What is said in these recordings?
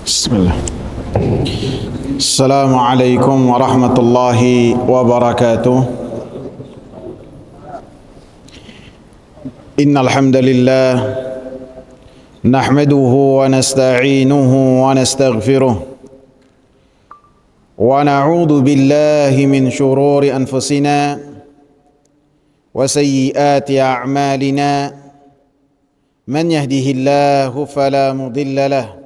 Bismillah. Assalamualaikum warahmatullahi wabarakatuh. Innal hamdalillah nahmaduhu wa nasta'inuhu wa nastaghfiruh wa na'udzu billahi min shururi anfusina wa sayyiati a'malina. Man yahdihillahu fala mudilla lahu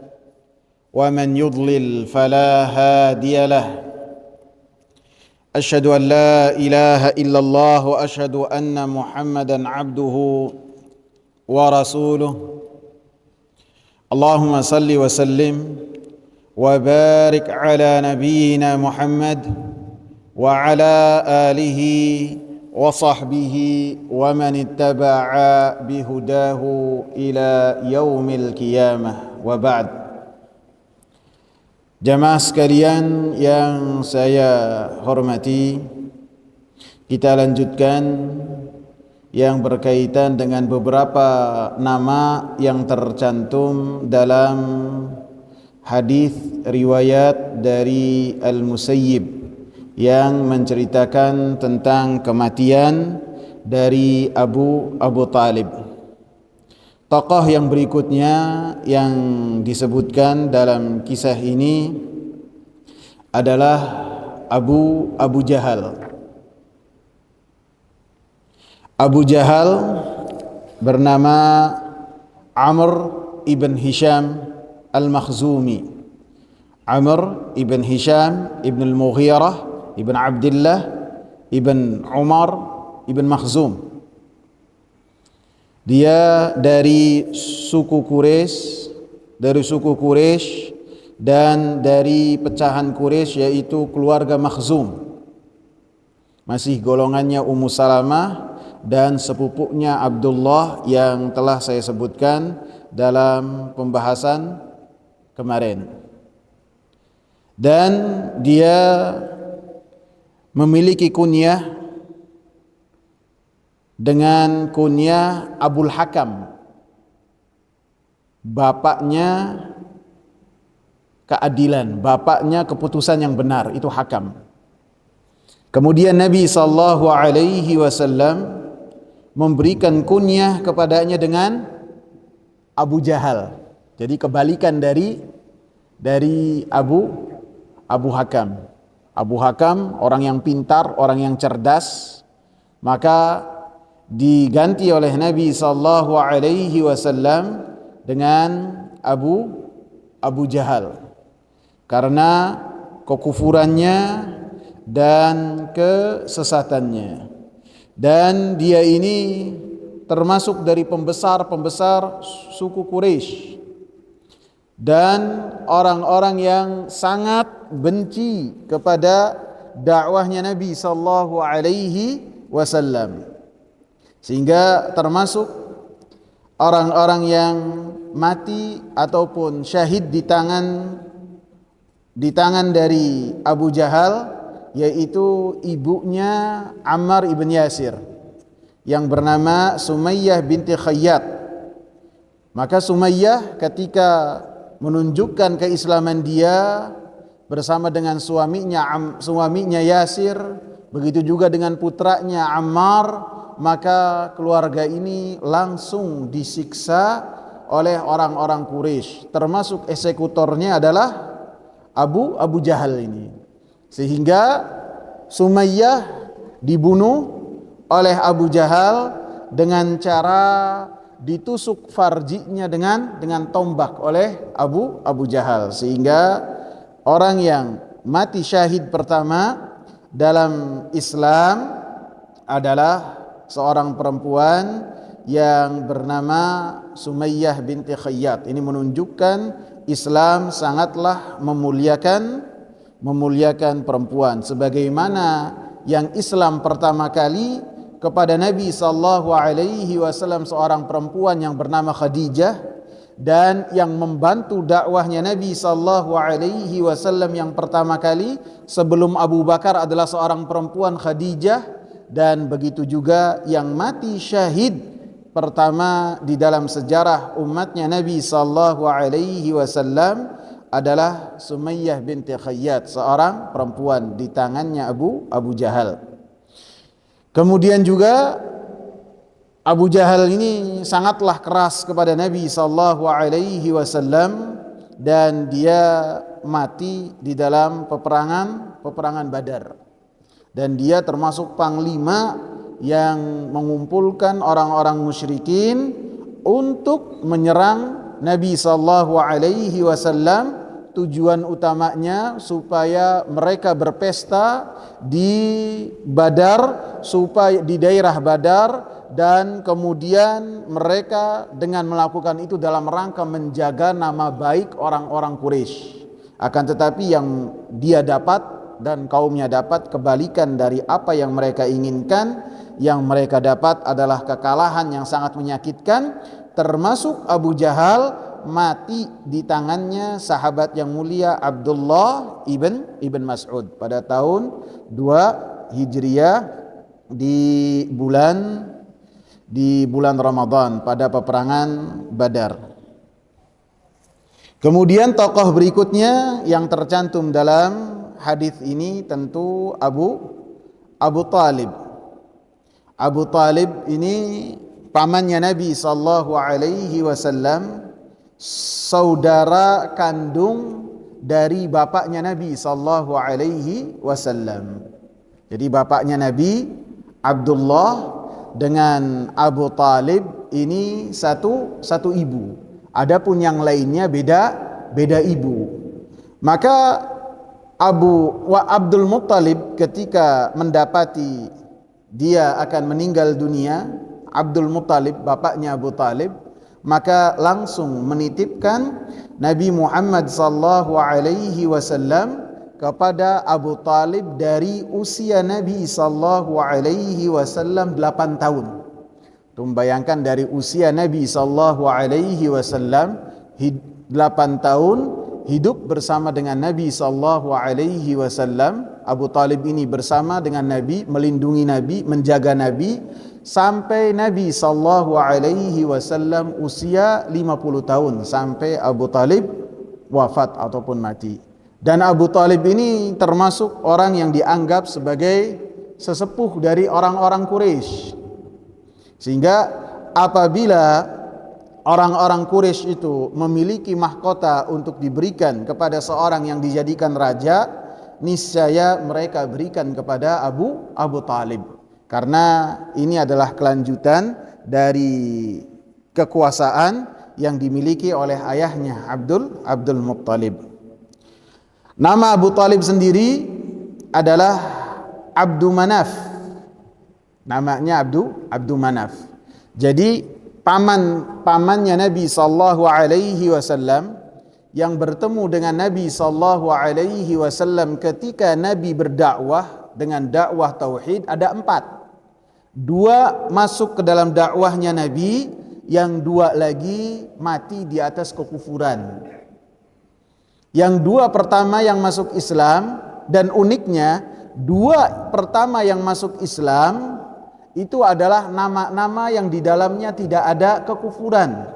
ومن يضلل فلا هادي له أشهد أن لا إله إلا الله وأشهد أن محمدا عبده ورسوله اللهم صل وسلم وبارك على نبينا محمد وعلى آله وصحبه ومن اتبع بهداه إلى يوم القيامة وبعد. Jamaah sekalian yang saya hormati, kita lanjutkan yang berkaitan dengan beberapa nama yang tercantum dalam hadis riwayat dari Al-Musayyib yang menceritakan tentang kematian dari Abu Talib. Tokoh yang berikutnya yang disebutkan dalam kisah ini adalah Abu Jahal. Abu Jahal bernama Amr ibn Hisham al-Makhzumi. Amr ibn Hisham ibn al-Mughirah ibn Abdullah ibn Umar ibn Makhzum. Dia dari suku Quraisy dan dari pecahan Quraisy yaitu keluarga Makhzum. Masih golongannya Ummu Salamah dan sepupunya Abdullah yang telah saya sebutkan dalam pembahasan kemarin. Dan dia memiliki kunyah dengan kunyah Abul Hakam. Bapaknya keadilan, bapaknya keputusan yang benar, itu Hakam. Kemudian Nabi SAW memberikan kunyah kepadanya dengan Abu Jahal. Jadi kebalikan dari Abu Hakam. Abu Hakam orang yang pintar, orang yang cerdas, maka diganti oleh Nabi sallallahu alaihi wasallam dengan Abu Jahal karena kekufurannya dan kesesatannya. Dan dia ini termasuk dari pembesar suku Quraisy dan orang-orang yang sangat benci kepada dakwahnya Nabi sallallahu alaihi wasallam. Sehingga termasuk orang-orang yang mati ataupun syahid di tangan dari Abu Jahal, yaitu ibunya Ammar ibn Yasir yang bernama Sumayyah binti Khayyat. Maka Sumayyah ketika menunjukkan keislaman dia bersama dengan suaminya Yasir, begitu juga dengan putranya Ammar, maka keluarga ini langsung disiksa oleh orang-orang Quraisy, termasuk eksekutornya adalah Abu Jahal ini. Sehingga Sumayyah dibunuh oleh Abu Jahal dengan cara ditusuk farjinya dengan tombak oleh Abu Jahal, sehingga orang yang mati syahid pertama dalam Islam adalah seorang perempuan yang bernama Sumayyah binti Khayyat. Ini menunjukkan Islam sangatlah memuliakan perempuan, sebagaimana yang Islam pertama kali kepada Nabi sallallahu alaihi wasallam seorang perempuan yang bernama Khadijah, dan yang membantu dakwahnya Nabi sallallahu alaihi wasallam yang pertama kali sebelum Abu Bakar adalah seorang perempuan Khadijah. Dan begitu juga yang mati syahid pertama di dalam sejarah umatnya Nabi sallallahu alaihi wasallam adalah Sumayyah binti Khayyat, seorang perempuan di tangannya Abu Jahal. Kemudian juga Abu Jahal ini sangatlah keras kepada Nabi sallallahu alaihi wasallam dan dia mati di dalam peperangan Badar. Dan dia termasuk panglima yang mengumpulkan orang-orang musyrikin untuk menyerang Nabi sallallahu alaihi wasallam. Tujuan utamanya supaya mereka berpesta di Badar, supaya di daerah Badar, dan kemudian mereka dengan melakukan itu dalam rangka menjaga nama baik orang-orang Quraisy. Akan tetapi yang dia dapat dan kaumnya dapat kebalikan dari apa yang mereka inginkan. Yang mereka dapat adalah kekalahan yang sangat menyakitkan, termasuk Abu Jahal mati di tangannya sahabat yang mulia Abdullah ibn Mas'ud pada tahun 2 Hijriah di bulan Ramadan pada peperangan Badar. Kemudian tokoh berikutnya yang tercantum dalam hadis ini tentu Abu Talib. Abu Talib ini pamannya Nabi sallallahu alaihi wasallam, saudara kandung dari bapaknya Nabi sallallahu alaihi wasallam. Jadi bapaknya Nabi Abdullah dengan Abu Talib ini satu ibu. Adapun yang lainnya beda ibu. Maka Abdul Muttalib ketika mendapati dia akan meninggal dunia, Abdul Muttalib bapaknya Abu Talib, maka langsung menitipkan Nabi Muhammad sallallahu alaihi wasallam kepada Abu Talib dari usia Nabi sallallahu alaihi wasallam 8 tahun. Bayangkan dari usia Nabi sallallahu alaihi wasallam 8 tahun hidup bersama dengan Nabi sallallahu alaihi wasallam. Abu Talib ini bersama dengan Nabi, melindungi Nabi, menjaga Nabi sampai Nabi sallallahu alaihi wasallam usia 50 tahun, sampai Abu Talib wafat ataupun mati. Dan Abu Talib ini termasuk orang yang dianggap sebagai sesepuh dari orang-orang Quraisy. Sehingga apabila orang-orang Quraisy itu memiliki mahkota untuk diberikan kepada seorang yang dijadikan raja, niscaya mereka berikan kepada Abu Talib. Karena ini adalah kelanjutan dari kekuasaan yang dimiliki oleh ayahnya Abdul Muttalib. Nama Abu Talib sendiri adalah Abdu Manaf. Namanya Abdu Manaf. Jadi pamannya Nabi sallallahu alaihi wasallam yang bertemu dengan Nabi sallallahu alaihi wasallam ketika Nabi berdakwah dengan dakwah tauhid ada 4. 2 masuk ke dalam dakwahnya Nabi, yang 2 lagi mati di atas kekufuran. Yang 2 pertama yang masuk Islam, dan uniknya 2 pertama yang masuk Islam itu adalah nama-nama yang di dalamnya tidak ada kekufuran.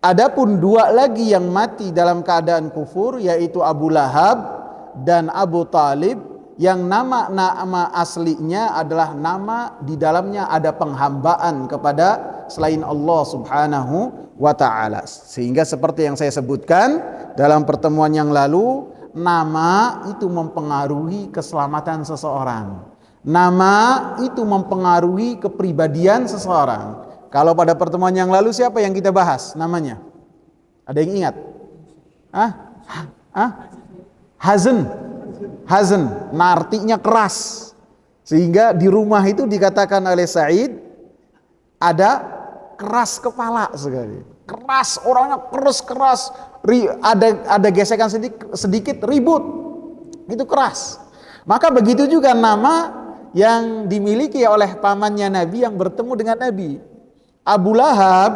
Adapun 2 lagi yang mati dalam keadaan kufur, yaitu Abu Lahab dan Abu Talib, yang nama aslinya adalah nama di dalamnya ada penghambaan kepada selain Allah subhanahu wa ta'ala. Sehingga seperti yang saya sebutkan dalam pertemuan yang lalu, nama itu mempengaruhi keselamatan seseorang. Nama itu mempengaruhi kepribadian seseorang. Kalau pada pertemuan yang lalu siapa yang kita bahas namanya? Ada yang ingat? Hazan, nah artinya keras. Sehingga di rumah itu dikatakan oleh Sa'id ada keras kepala sekali. Keras, orangnya keras, ada gesekan sedikit ribut. Itu keras. Maka begitu juga nama yang dimiliki oleh pamannya Nabi yang bertemu dengan Nabi. Abu Lahab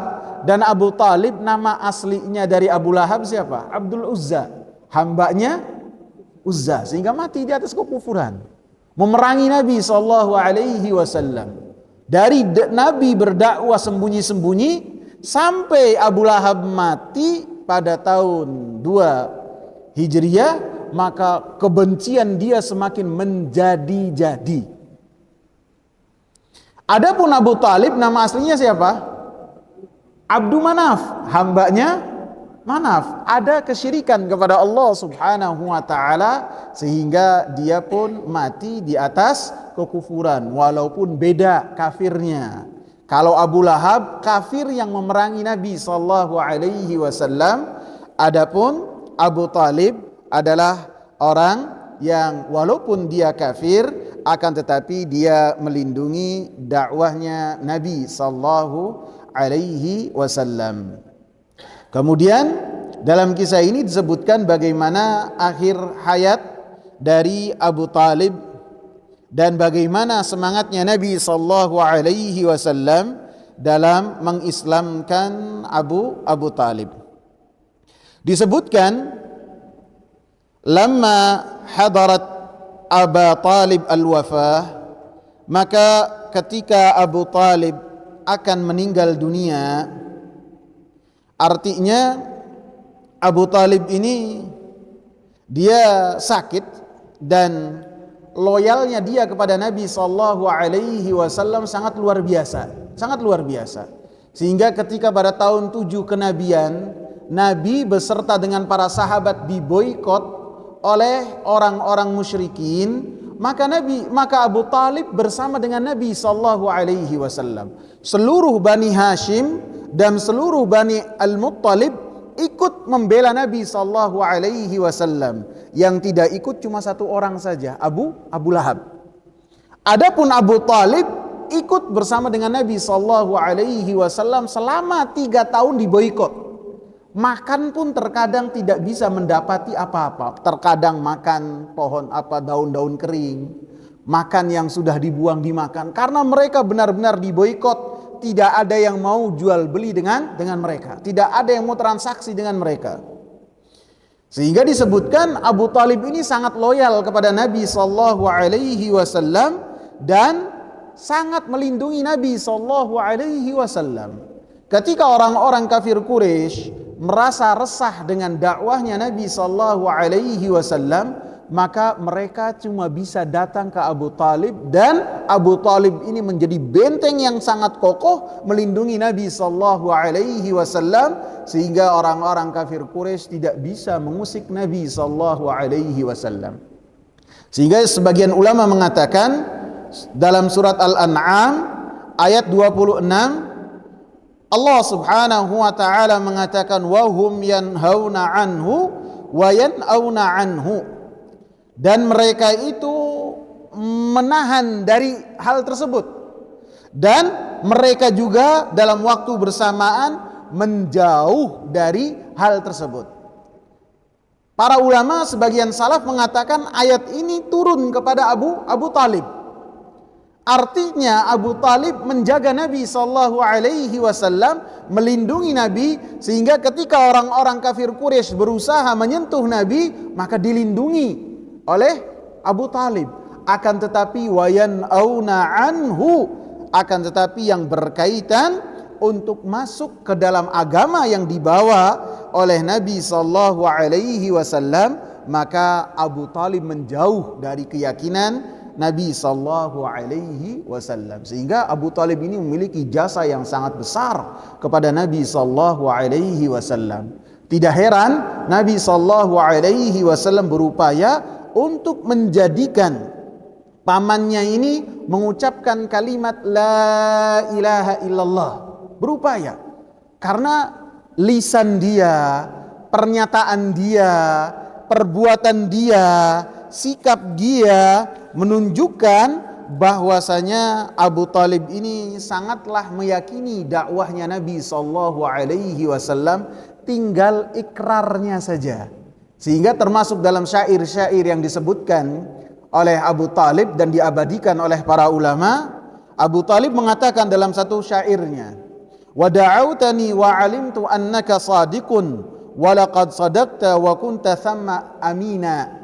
dan Abu Talib, nama aslinya dari Abu Lahab siapa? Abdul Uzza, hambanya Uzza, sehingga mati di atas kekufuran, memerangi Nabi SAW. Dari Nabi berdakwah sembunyi-sembunyi sampai Abu Lahab mati pada tahun 2 Hijriyah, maka kebencian dia semakin menjadi-jadi. Adapun Abu Talib, nama aslinya siapa? Abdu Manaf, hambanya Manaf. Ada kesyirikan kepada Allah Subhanahu wa taala sehingga dia pun mati di atas kekufuran walaupun beda kafirnya. Kalau Abu Lahab kafir yang memerangi Nabi sallallahu alaihi wasallam, adapun Abu Talib adalah orang yang walaupun dia kafir akan tetapi dia melindungi dakwahnya Nabi sallallahu alaihi wasallam. Kemudian dalam kisah ini disebutkan bagaimana akhir hayat dari Abu Talib dan bagaimana semangatnya Nabi sallallahu alaihi wasallam dalam mengislamkan Abu Talib. Disebutkan lamma hadarat Abu Talib al-wafah, maka ketika Abu Talib akan meninggal dunia, artinya Abu Talib ini dia sakit dan loyalnya dia kepada Nabi sallallahu alaihi wasallam sangat luar biasa. Sehingga ketika pada tahun 7 kenabian, Nabi beserta dengan para sahabat diboikot oleh orang-orang musyrikin, maka Abu Talib bersama dengan Nabi sallallahu alaihi wasallam, seluruh Bani Hashim dan seluruh Bani Al-Muttalib ikut membela Nabi sallallahu alaihi wasallam. Yang tidak ikut cuma satu orang saja, Abu Lahab. Adapun Abu Talib ikut bersama dengan Nabi sallallahu alaihi wasallam selama 3 tahun diboikot. Makan pun terkadang tidak bisa mendapati apa-apa. Terkadang makan pohon daun-daun kering, makan yang sudah dibuang dimakan, karena mereka benar-benar diboikot. Tidak ada yang mau jual beli dengan mereka, tidak ada yang mau transaksi dengan mereka. Sehingga disebutkan Abu Talib ini sangat loyal kepada Nabi sallallahu alaihi wasallam dan sangat melindungi Nabi sallallahu alaihi wasallam. Ketika orang-orang kafir Quraisy merasa resah dengan dakwahnya Nabi sallallahu alaihi wasallam, maka mereka cuma bisa datang ke Abu Talib, dan Abu Talib ini menjadi benteng yang sangat kokoh melindungi Nabi sallallahu alaihi wasallam, sehingga orang-orang kafir Quraisy tidak bisa mengusik Nabi sallallahu alaihi wasallam. Sehingga sebagian ulama mengatakan dalam surat Al-An'am ayat 26, Allah Subhanahu wa taala mengatakan wahum yanhauna anhu wa yanauna anhu, dan mereka itu menahan dari hal tersebut dan mereka juga dalam waktu bersamaan menjauh dari hal tersebut. Para ulama sebagian salaf mengatakan ayat ini turun kepada Abu Talib. Artinya Abu Talib menjaga Nabi sallallahu alaihi wasallam, melindungi Nabi, sehingga ketika orang-orang kafir Quraisy berusaha menyentuh Nabi, maka dilindungi oleh Abu Talib. Akan tetapi wayan'auna anhu, akan tetapi yang berkaitan untuk masuk ke dalam agama yang dibawa oleh Nabi sallallahu alaihi wasallam, maka Abu Talib menjauh dari keyakinan Nabi sallallahu alaihi wasallam. Sehingga Abu Talib ini memiliki jasa yang sangat besar kepada Nabi sallallahu alaihi wasallam. Tidak heran Nabi sallallahu alaihi wasallam berupaya untuk menjadikan pamannya ini mengucapkan kalimat la ilaha illallah. Berupaya karena lisan dia, pernyataan dia, perbuatan dia, sikap dia menunjukkan bahwasanya Abu Talib ini sangatlah meyakini dakwahnya Nabi sallallahu alaihi wasallam, tinggal ikrarnya saja. Sehingga termasuk dalam syair-syair yang disebutkan oleh Abu Talib dan diabadikan oleh para ulama, Abu Talib mengatakan dalam satu syairnya, wa da'autani wa alimtu annaka sadiqun wa laqad sadaqta wa kunta thamma amina.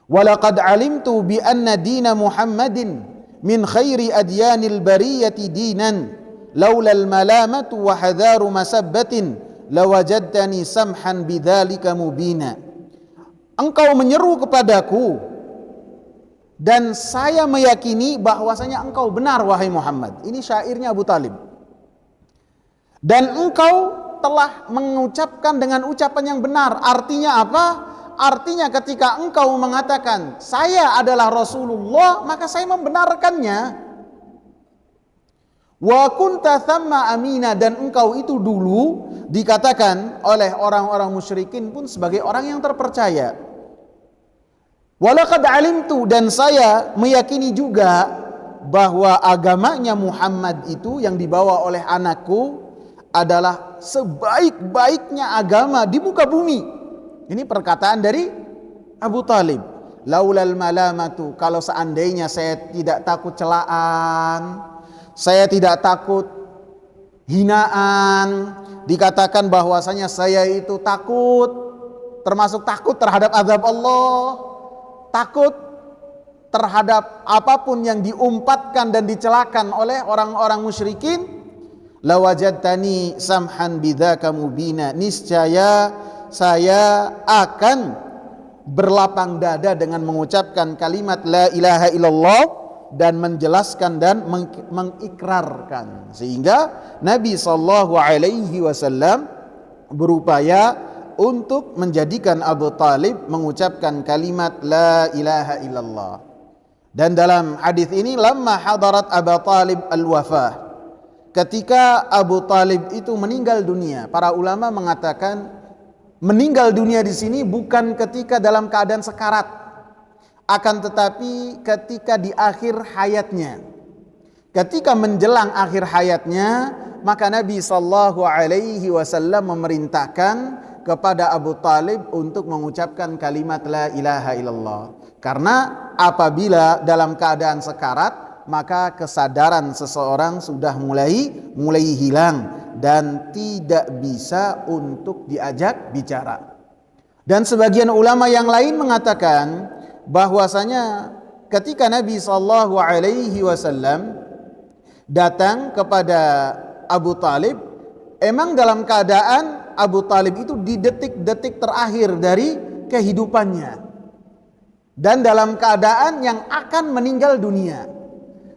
Walaqad alimtu bi anna dina Muhammadin min khairi adyanil bariyati dinan laula al malamatu wa hadharu masabbatin lawajadtani samhan bidzalika mubina. engkau menyeru kepadaku dan saya meyakini bahwasanya engkau benar wahai Muhammad. Ini syairnya Abu Talib. Dan engkau telah mengucapkan dengan ucapan yang benar. Artinya apa? Artinya ketika engkau mengatakan saya adalah Rasulullah, maka saya membenarkannya. Wa kunta thamma amina, dan engkau itu dulu dikatakan oleh orang-orang musyrikin pun sebagai orang yang terpercaya. Walaqad alimtu, dan saya meyakini juga bahwa agamanya Muhammad itu yang dibawa oleh anakku adalah sebaik-baiknya agama di muka bumi. Ini perkataan dari Abu Talib. Laulal malamatu, kalau seandainya saya tidak takut celaan, saya tidak takut hinaan, dikatakan bahwasanya saya itu takut, termasuk takut terhadap azab Allah, takut terhadap apapun yang diumpatkan dan dicelakan oleh orang-orang musyrikin, lawajadtani samhan bidzaka mubina, niscaya saya akan berlapang dada dengan mengucapkan kalimat la ilaha illallah dan menjelaskan dan mengikrarkan, sehingga Nabi sallallahu alaihi wasallam berupaya untuk menjadikan Abu Talib mengucapkan kalimat la ilaha illallah. Dan dalam hadis ini, lamma hadarat Abu Talib al-wafah, ketika Abu Talib itu meninggal dunia, para ulama mengatakan meninggal dunia di sini bukan ketika dalam keadaan sekarat, akan tetapi ketika di akhir hayatnya. Ketika menjelang akhir hayatnya, maka Nabi sallallahu alaihi wasallam memerintahkan kepada Abu Talib untuk mengucapkan kalimat la ilaha illallah. Karena apabila dalam keadaan sekarat, maka kesadaran seseorang sudah mulai hilang dan tidak bisa untuk diajak bicara. Dan sebagian ulama yang lain mengatakan bahwasanya ketika Nabi sallallahu alaihi wasallam datang kepada Abu Talib, emang dalam keadaan Abu Talib itu di detik-detik terakhir dari kehidupannya dan dalam keadaan yang akan meninggal dunia.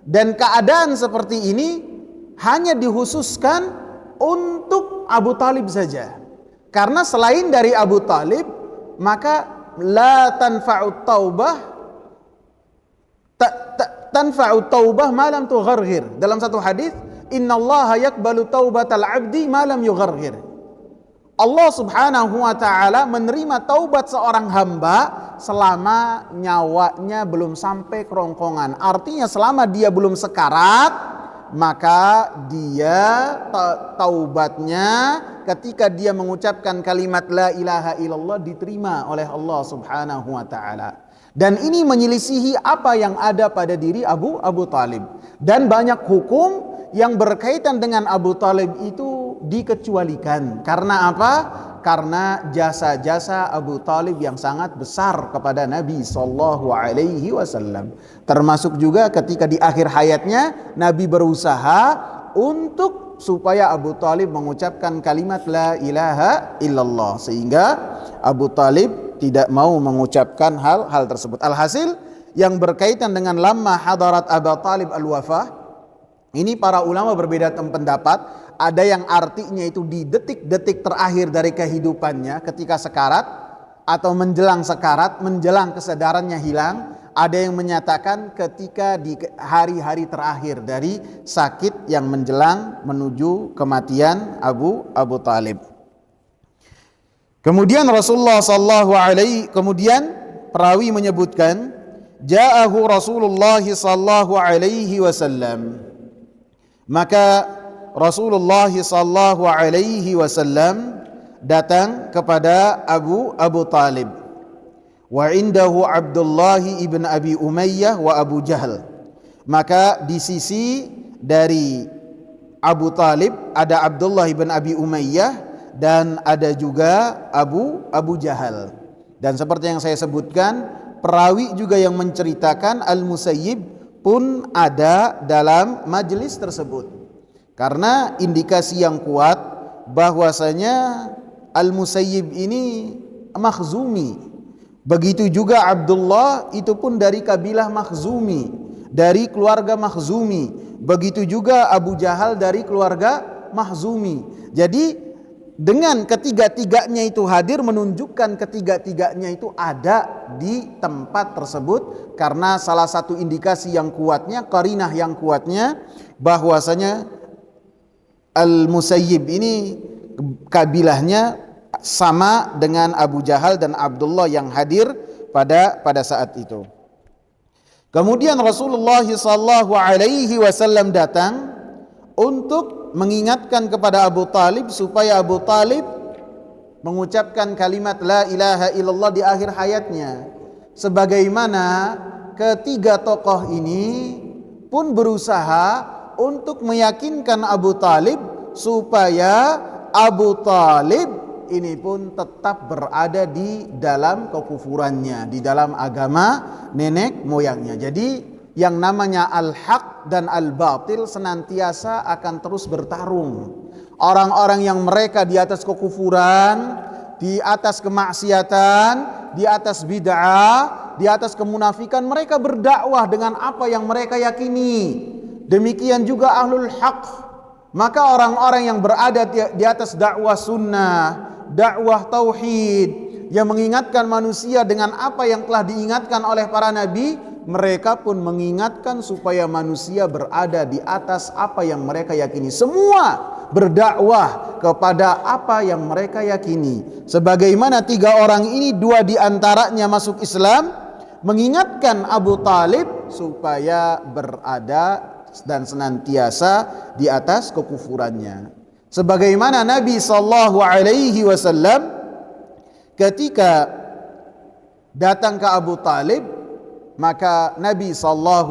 Dan keadaan seperti ini hanya dikhususkan untuk Abu Talib saja, karena selain dari Abu Talib maka la tanfa'ut taubah tanfa'ut taubah ma lam tugharghir. Dalam satu hadis, innallaha yaqbalu taubatal 'abdi ma lam yugharghir. Allah Subhanahu wa taala menerima taubat seorang hamba selama nyawanya belum sampai kerongkongan. Artinya selama dia belum sekarat, maka dia taubatnya ketika dia mengucapkan kalimat la ilaha illallah diterima oleh Allah Subhanahu wa taala. Dan ini menyelisihi apa yang ada pada diri Abu Talib. Dan banyak hukum yang berkaitan dengan Abu Talib itu dikecualikan. Karena apa? Karena jasa-jasa Abu Talib yang sangat besar kepada Nabi sallallahu alaihi wasallam. Termasuk juga ketika di akhir hayatnya Nabi berusaha untuk supaya Abu Talib mengucapkan kalimat la ilaha illallah, sehingga Abu Talib tidak mau mengucapkan hal tersebut. Alhasil yang berkaitan dengan lamma hadarat Abu Talib al-wafah, ini para ulama berbeda pendapat. Ada yang artinya itu di detik-detik terakhir dari kehidupannya ketika sekarat atau menjelang sekarat, menjelang kesadarannya hilang. Ada yang menyatakan ketika di hari-hari terakhir dari sakit yang menjelang menuju kematian Abu Talib. Kemudian Rasulullah sallallahu alaihi, kemudian perawi menyebutkan ja'ahu Rasulullah sallallahu alaihi wasallam, maka Rasulullah sallallahu alaihi wasallam datang kepada Abu Talib, wa indahu Abdullah ibn Abi Umayyah wa Abu Jahal. Maka di sisi dari Abu Talib ada Abdullah ibn Abi Umayyah dan ada juga Abu Jahal. Dan seperti yang saya sebutkan, perawi juga yang menceritakan Al-Musayyib pun ada dalam majelis tersebut. Karena indikasi yang kuat bahwasanya Al-Musayyib ini makhzumi, Begitu juga Abdullah, itu pun dari kabilah Makhzumi, dari keluarga Makhzumi. Begitu juga Abu Jahal dari keluarga Makhzumi. Jadi dengan ketiga-tiganya itu hadir menunjukkan ketiga-tiganya itu ada di tempat tersebut, karena salah satu indikasi yang kuatnya, qarinah yang kuatnya, bahwasanya Al-Musayyib ini kabilahnya sama dengan Abu Jahal dan Abdullah yang hadir pada saat itu. Kemudian Rasulullah SAW datang untuk mengingatkan kepada Abu Talib supaya Abu Talib mengucapkan kalimat la ilaha illallah di akhir hayatnya. Sebagaimana ketiga tokoh ini pun berusaha untuk meyakinkan Abu Talib supaya Abu Talib ini pun tetap berada di dalam kekufurannya, di dalam agama nenek moyangnya. Jadi yang namanya al-haq dan al-batil senantiasa akan terus bertarung. Orang-orang yang mereka di atas kekufuran, di atas kemaksiatan, di atas bid'ah, di atas kemunafikan, mereka berdakwah dengan apa yang mereka yakini. Demikian juga ahlul haq. Maka orang-orang yang berada di atas dakwah sunnah, dakwah tauhid, yang mengingatkan manusia dengan apa yang telah diingatkan oleh para nabi, mereka pun mengingatkan supaya manusia berada di atas apa yang mereka yakini. Semua berdakwah kepada apa yang mereka yakini. Sebagaimana tiga orang ini, dua di antaranya masuk Islam, mengingatkan Abu Talib supaya berada dan senantiasa di atas kekufurannya. Sebagaimana Nabi SAW ketika datang ke Abu Talib, maka Nabi SAW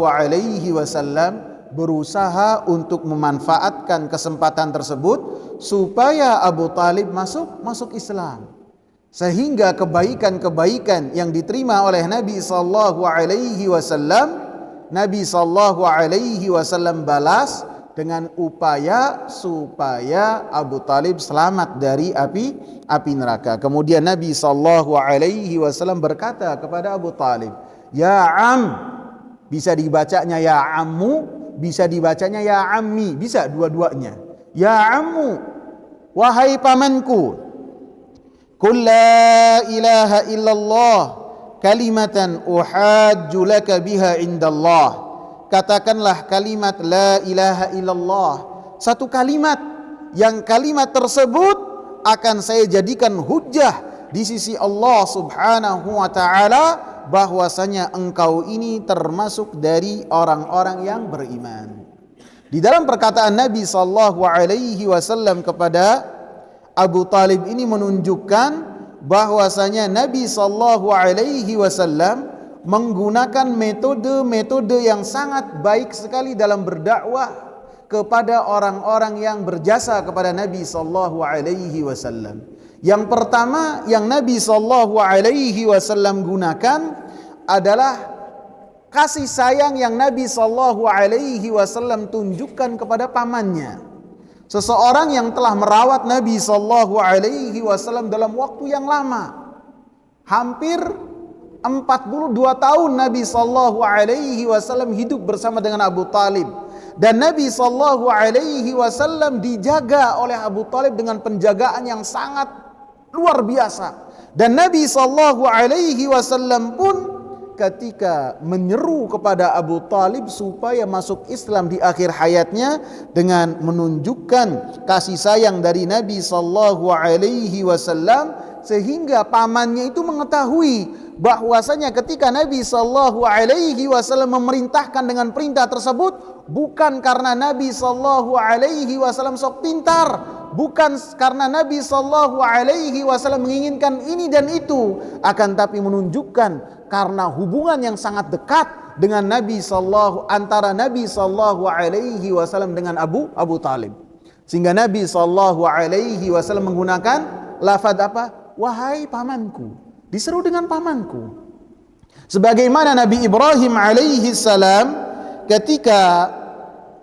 berusaha untuk memanfaatkan kesempatan tersebut supaya Abu Talib masuk Islam, sehingga kebaikan-kebaikan yang diterima oleh Nabi SAW, Nabi SAW balas dengan upaya supaya Abu Talib selamat dari api neraka. Kemudian Nabi SAW berkata kepada Abu Talib, ya am, bisa dibacanya ya ammu, bisa dibacanya ya ammi, bisa dua-duanya. Ya ammu, wahai pamanku, qul la ilaha illallah kalimatan uhajju laka biha indallah. Katakanlah kalimat la ilaha illallah, satu kalimat yang kalimat tersebut akan saya jadikan hujjah di sisi Allah Subhanahu wa taala bahwasanya engkau ini termasuk dari orang-orang yang beriman. Di dalam perkataan Nabi SAW kepada Abu Talib ini menunjukkan bahwasanya Nabi SAW menggunakan metode-metode yang sangat baik sekali dalam berdakwah kepada orang-orang yang berjasa kepada Nabi SAW. Yang pertama yang Nabi SAW gunakan adalah kasih sayang yang Nabi SAW tunjukkan kepada pamannya. Seseorang yang telah merawat Nabi SAW dalam waktu yang lama, hampir 42 tahun Nabi SAW hidup bersama dengan Abu Talib, dan Nabi SAW dijaga oleh Abu Talib dengan penjagaan yang sangat luar biasa. Dan Nabi SAW pun ketika menyeru kepada Abu Talib supaya masuk Islam di akhir hayatnya dengan menunjukkan kasih sayang dari Nabi SAW, sehingga pamannya itu mengetahui bahwasanya ketika Nabi SAW memerintahkan dengan perintah tersebut bukan karena Nabi SAW sok pintar, bukan karena Nabi SAW menginginkan ini dan itu, akan tapi menunjukkan karena hubungan yang sangat dekat dengan antara Nabi SAW dengan Abu Talib, sehingga Nabi SAW menggunakan lafaz apa? Wahai pamanku, diseru dengan pamanku. Sebagaimana Nabi Ibrahim alaihi salam ketika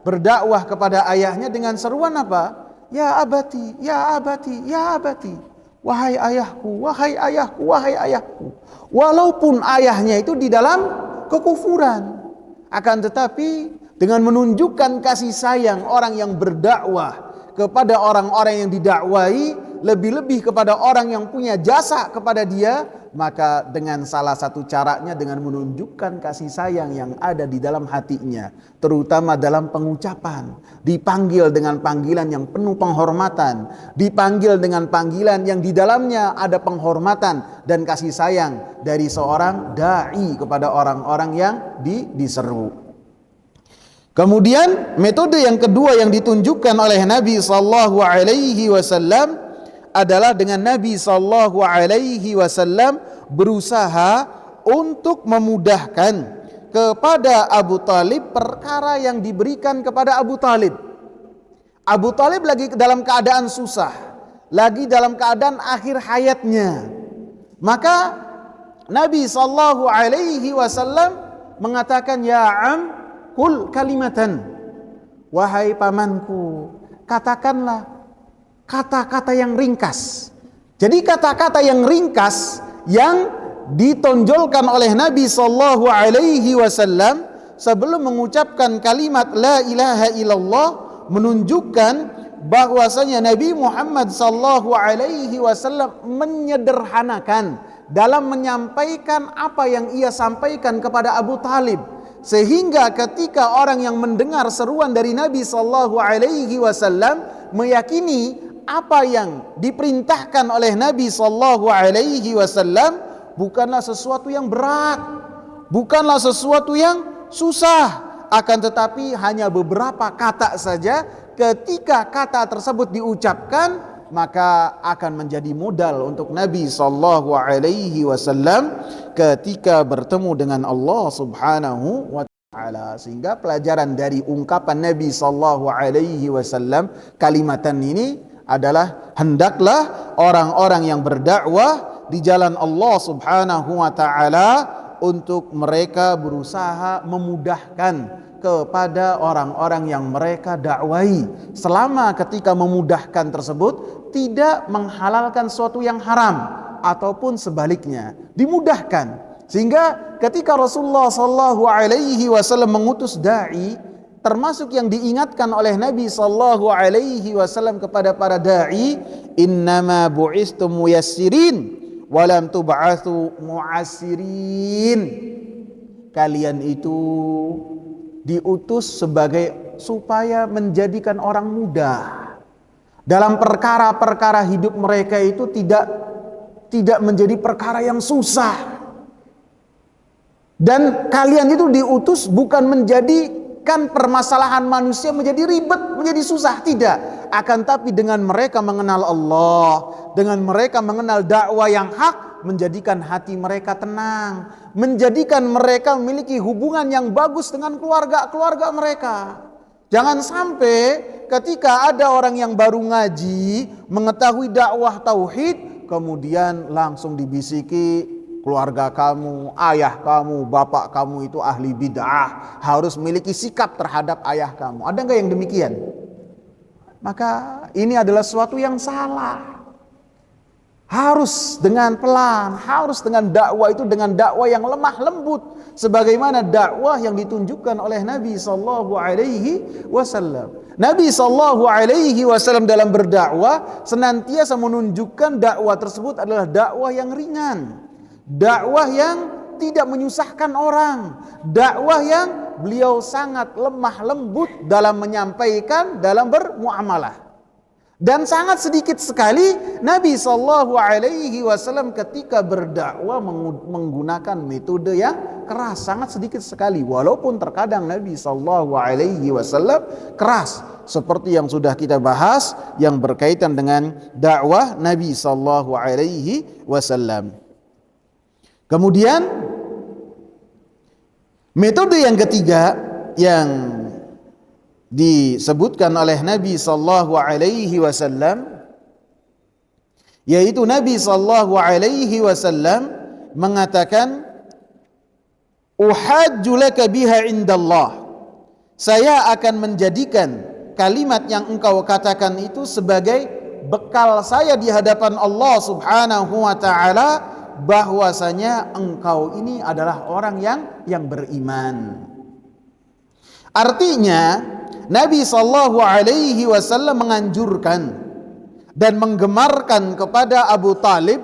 berdakwah kepada ayahnya dengan seruan apa? Ya abati, ya abati, ya abati. wahai ayahku, wahai ayahku, wahai ayahku. Walaupun ayahnya itu di dalam kekufuran, akan tetapi dengan menunjukkan kasih sayang orang yang berdakwah kepada orang-orang yang didakwai, lebih-lebih kepada orang yang punya jasa kepada dia, maka dengan salah satu caranya dengan menunjukkan kasih sayang yang ada di dalam hatinya, terutama dalam pengucapan, dipanggil dengan panggilan yang penuh penghormatan, dipanggil dengan panggilan yang di dalamnya ada penghormatan dan kasih sayang dari seorang dai kepada orang-orang yang diseru. Kemudian metode yang kedua yang ditunjukkan oleh Nabi sallallahu alaihi wasallam adalah dengan Nabi sallallahu alaihi wasallam berusaha untuk memudahkan kepada Abu Talib perkara yang diberikan kepada Abu Talib. Abu Talib lagi dalam keadaan susah, lagi dalam keadaan akhir hayatnya. Maka Nabi sallallahu alaihi wasallam mengatakan, ya am, qul kalimatan, wahai pamanku, katakanlah kata-kata yang ringkas. Jadi kata-kata yang ringkas yang ditonjolkan oleh Nabi sallallahu alaihi wasallam sebelum mengucapkan kalimat la ilaha illallah menunjukkan bahwasanya Nabi Muhammad sallallahu alaihi wasallam menyederhanakan dalam menyampaikan apa yang ia sampaikan kepada Abu Talib. Sehingga ketika orang yang mendengar seruan dari Nabi sallallahu alaihi wasallam meyakini apa yang diperintahkan oleh Nabi sallallahu alaihi wasallam bukanlah sesuatu yang berat, bukanlah sesuatu yang susah, akan tetapi hanya beberapa kata saja. Ketika kata tersebut diucapkan, maka akan menjadi modal untuk Nabi sallallahu alaihi wasallam ketika bertemu dengan Allah Subhanahu wa taala. Sehingga pelajaran dari ungkapan Nabi sallallahu alaihi wasallam kalimatan ini adalah hendaklah orang-orang yang berdakwah di jalan Allah Subhanahu wa taala untuk mereka berusaha memudahkan kepada orang-orang yang mereka dakwai, selama ketika memudahkan tersebut tidak menghalalkan sesuatu yang haram ataupun sebaliknya, dimudahkan. Sehingga ketika Rasulullah sallallahu alaihi wasallam mengutus dai, termasuk yang diingatkan oleh Nabi sallallahu alaihi wasallam kepada para dai, innama bu'istum muyassirin wa lam tub'atsu mu'assirin. Kalian itu diutus sebagai supaya menjadikan orang mudah dalam perkara-perkara hidup mereka itu tidak menjadi perkara yang susah. Dan kalian itu diutus bukan menjadikan permasalahan manusia menjadi ribet, menjadi susah, tidak. Akan tapi dengan mereka mengenal Allah, dengan mereka mengenal dakwah yang hak, menjadikan hati mereka tenang, menjadikan mereka memiliki hubungan yang bagus dengan keluarga mereka. Jangan sampai ketika ada orang yang baru ngaji, mengetahui dakwah tauhid, kemudian langsung dibisiki, keluarga kamu, ayah kamu, bapak kamu itu ahli bid'ah, harus memiliki sikap terhadap ayah kamu. Ada enggak yang demikian? Maka ini adalah sesuatu yang salah. Harus dengan pelan, harus dengan dakwah itu dengan dakwah yang lemah lembut, sebagaimana dakwah yang ditunjukkan oleh Nabi sallallahu alaihi wasallam. Nabi sallallahu alaihi wasallam dalam berdakwah senantiasa menunjukkan dakwah tersebut adalah dakwah yang ringan, dakwah yang tidak menyusahkan orang, dakwah yang beliau sangat lemah lembut dalam menyampaikan, dalam bermuamalah. Dan sangat sedikit sekali Nabi sallallahu alaihi wasallam ketika berdakwah menggunakan metode yang keras, sangat sedikit sekali. Walaupun terkadang Nabi sallallahu alaihi wasallam keras, seperti yang sudah kita bahas yang berkaitan dengan dakwah Nabi sallallahu alaihi wasallam. Kemudian metode yang ketiga yang disebutkan oleh Nabi sallallahu alaihi wasallam, yaitu Nabi sallallahu alaihi wasallam mengatakan, uhajju laka biha indallah, saya akan menjadikan kalimat yang engkau katakan itu sebagai bekal saya di hadapan Allah Subhanahu wa taala bahwasanya engkau ini adalah orang yang beriman. Artinya Nabi sallallahu alaihi wasallam menganjurkan dan menggemarkan kepada Abu Talib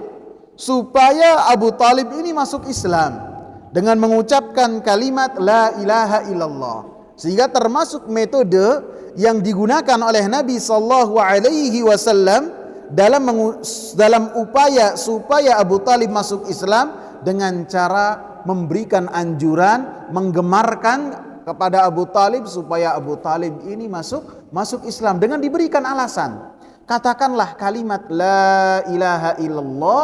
supaya Abu Talib ini masuk Islam dengan mengucapkan kalimat la ilaha illallah. Sehingga termasuk metode yang digunakan oleh Nabi sallallahu alaihi wasallam dalam upaya supaya Abu Talib masuk Islam dengan cara memberikan anjuran, menggemarkan kepada Abu Talib supaya Abu Talib ini masuk Islam dengan diberikan alasan. Katakanlah kalimat la ilaha illallah,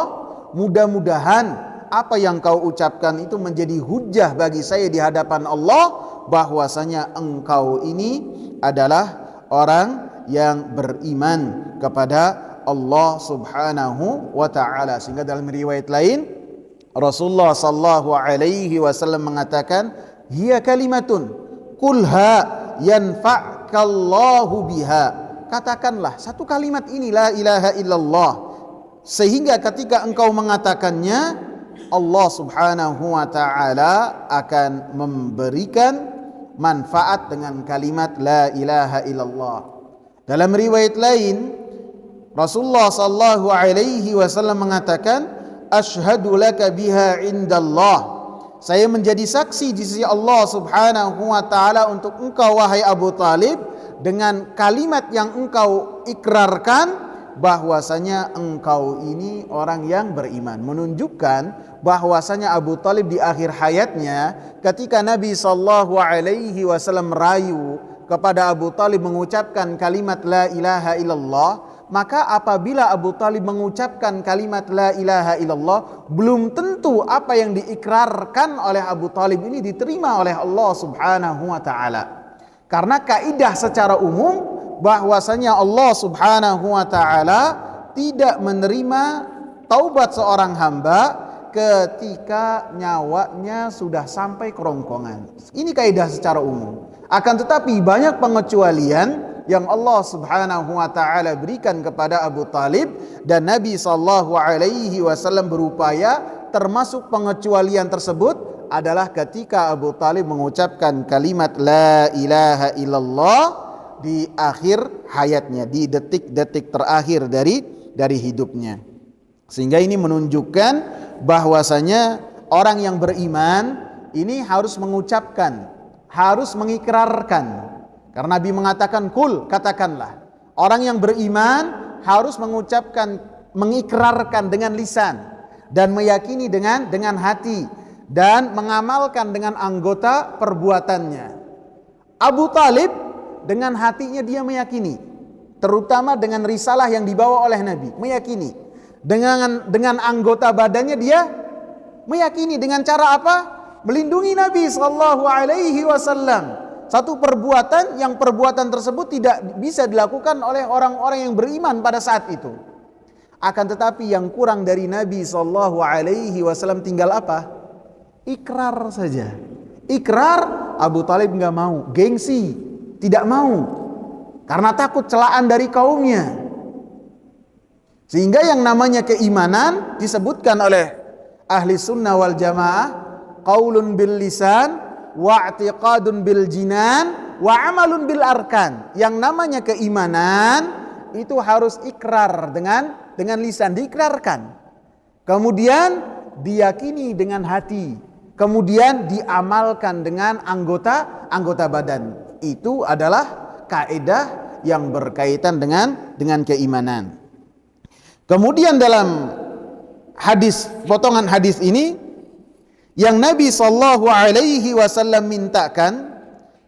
mudah-mudahan apa yang kau ucapkan itu menjadi hujjah bagi saya di hadapan Allah bahwasanya engkau ini adalah orang yang beriman kepada Allah Subhanahu wa taala. Sehingga dalam riwayat lain Rasulullah sallallahu alaihi wasallam mengatakan, hiya kalimatun kulha yanfa'kallahu biha. Katakanlah satu kalimat ini la ilaha illallah, sehingga ketika engkau mengatakannya Allah Subhanahu wa taala akan memberikan manfaat dengan kalimat la ilaha illallah. Dalam riwayat lain Rasulullah sallallahu alaihi wasallam mengatakan, asyhadu laka biha indallah, saya menjadi saksi di sisi Allah Subhanahu wa taala untuk engkau wahai Abu Talib dengan kalimat yang engkau ikrarkan bahwasanya engkau ini orang yang beriman. Menunjukkan bahwasanya Abu Talib di akhir hayatnya ketika Nabi sallallahu alaihi wasallam merayu kepada Abu Talib mengucapkan kalimat la ilaha illallah, maka apabila Abu Talib mengucapkan kalimat la ilaha illallah, belum tentu apa yang diikrarkan oleh Abu Talib ini diterima oleh Allah Subhanahu wa taala. Karena kaidah secara umum bahwasanya Allah Subhanahu wa taala tidak menerima taubat seorang hamba ketika nyawanya sudah sampai kerongkongan. Ini kaidah secara umum. Akan tetapi banyak pengecualian yang Allah Subhanahu wa taala berikan kepada Abu Talib, dan Nabi sallallahu alaihi wasallam berupaya termasuk pengecualian tersebut adalah ketika Abu Talib mengucapkan kalimat la ilaha illallah di akhir hayatnya, di detik-detik terakhir dari hidupnya. Sehingga ini menunjukkan bahwasanya orang yang beriman ini harus mengucapkan, harus mengikrarkan. Karena Nabi mengatakan kul, katakanlah. Orang yang beriman harus mengucapkan, mengikrarkan dengan lisan dan meyakini dengan hati dan mengamalkan dengan anggota perbuatannya. Abu Talib dengan hatinya dia meyakini, terutama dengan risalah yang dibawa oleh Nabi, meyakini. Dengan anggota badannya dia meyakini. Dengan cara apa? Melindungi Nabi sallallahu alaihi wasallam. Satu perbuatan yang perbuatan tersebut tidak bisa dilakukan oleh orang-orang yang beriman pada saat itu. Akan tetapi yang kurang dari Nabi sallallahu alaihi wasallam tinggal apa? Ikrar saja. Ikrar Abu Talib enggak mau, gengsi, tidak mau. Karena takut celaan dari kaumnya. Sehingga yang namanya keimanan disebutkan oleh ahli sunnah wal jamaah, qaulun bil lisan wa i'tiqadun bil jinan wa amalun bil arkan. Yang namanya keimanan itu harus ikrar dengan lisan, diikrarkan. Kemudian diyakini dengan hati. Kemudian diamalkan dengan anggota badan. Itu adalah kaidah yang berkaitan dengan keimanan. Kemudian dalam hadis, potongan hadis ini yang Nabi sallallahu alaihi wasallam mintakan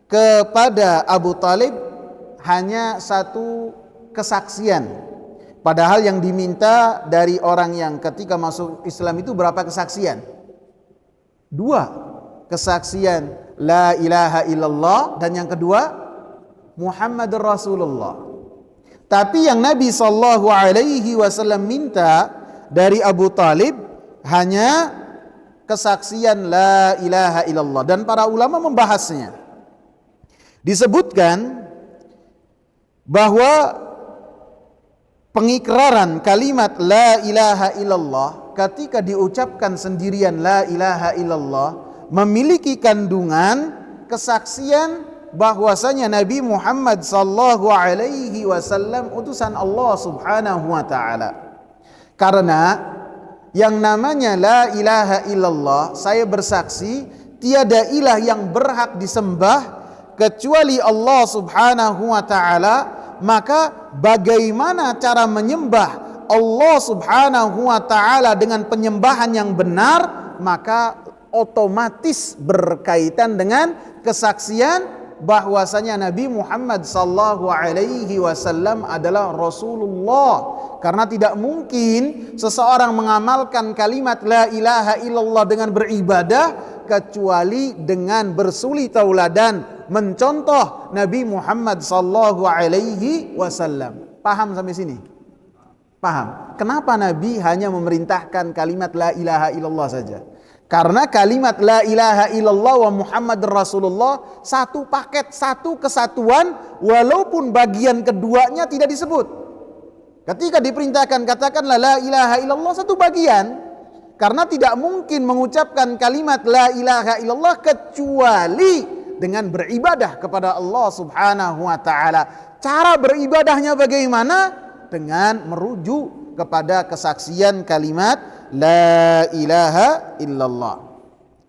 kepada Abu Talib hanya satu kesaksian. Padahal yang diminta dari orang yang ketika masuk Islam itu berapa kesaksian? 2 kesaksian la ilaha illallah, dan yang kedua Muhammadur Rasulullah. Tapi yang Nabi sallallahu alaihi wasallam minta dari Abu Talib hanya kesaksian la ilaha illallah, dan para ulama membahasnya. Disebutkan bahwa pengikraran kalimat la ilaha illallah ketika diucapkan sendirian la ilaha illallah memiliki kandungan kesaksian bahwasanya Nabi Muhammad sallallahu alaihi wasallam utusan Allah Subhanahu wa taala. Karena yang namanya la ilaha illallah, saya bersaksi tiada ilah yang berhak disembah kecuali Allah Subhanahu wa taala, maka bagaimana cara menyembah Allah Subhanahu wa taala dengan penyembahan yang benar, maka otomatis berkaitan dengan kesaksian bahwasanya Nabi Muhammad sallallahu alaihi wasallam adalah Rasulullah. Karena tidak mungkin seseorang mengamalkan kalimat la ilaha illallah dengan beribadah kecuali dengan bersuli tauladan mencontoh Nabi Muhammad sallallahu alaihi wasallam. Paham sampai sini? Paham? Kenapa Nabi hanya memerintahkan kalimat la ilaha illallah saja? Karena kalimat la ilaha illallah wa Muhammad Rasulullah satu paket, satu kesatuan, walaupun bagian keduanya tidak disebut. Ketika diperintahkan katakanlah la ilaha illallah, satu bagian. Karena tidak mungkin mengucapkan kalimat la ilaha illallah kecuali dengan beribadah kepada Allah Subhanahu wa taala. Cara beribadahnya bagaimana? Dengan merujuk kepada kesaksian kalimat la ilaha illallah.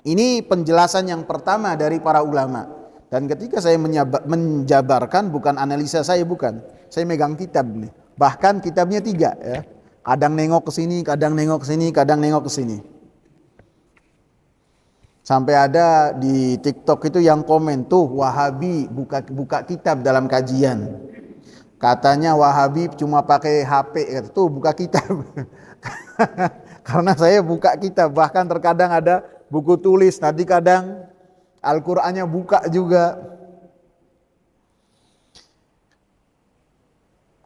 Ini penjelasan yang pertama dari para ulama. Dan ketika saya menjabarkan, bukan analisa saya, bukan. Saya megang kitab nih. Bahkan kitabnya 3 ya. Kadang nengok ke sini, kadang nengok ke sini, kadang nengok ke sini. Sampai ada di TikTok itu yang komen tuh Wahabi buka kitab dalam kajian. Katanya Wahabi cuma pakai HP, tuh buka kitab. Karena saya buka kitab, bahkan terkadang ada buku tulis, nanti kadang Al-Qur'annya buka juga.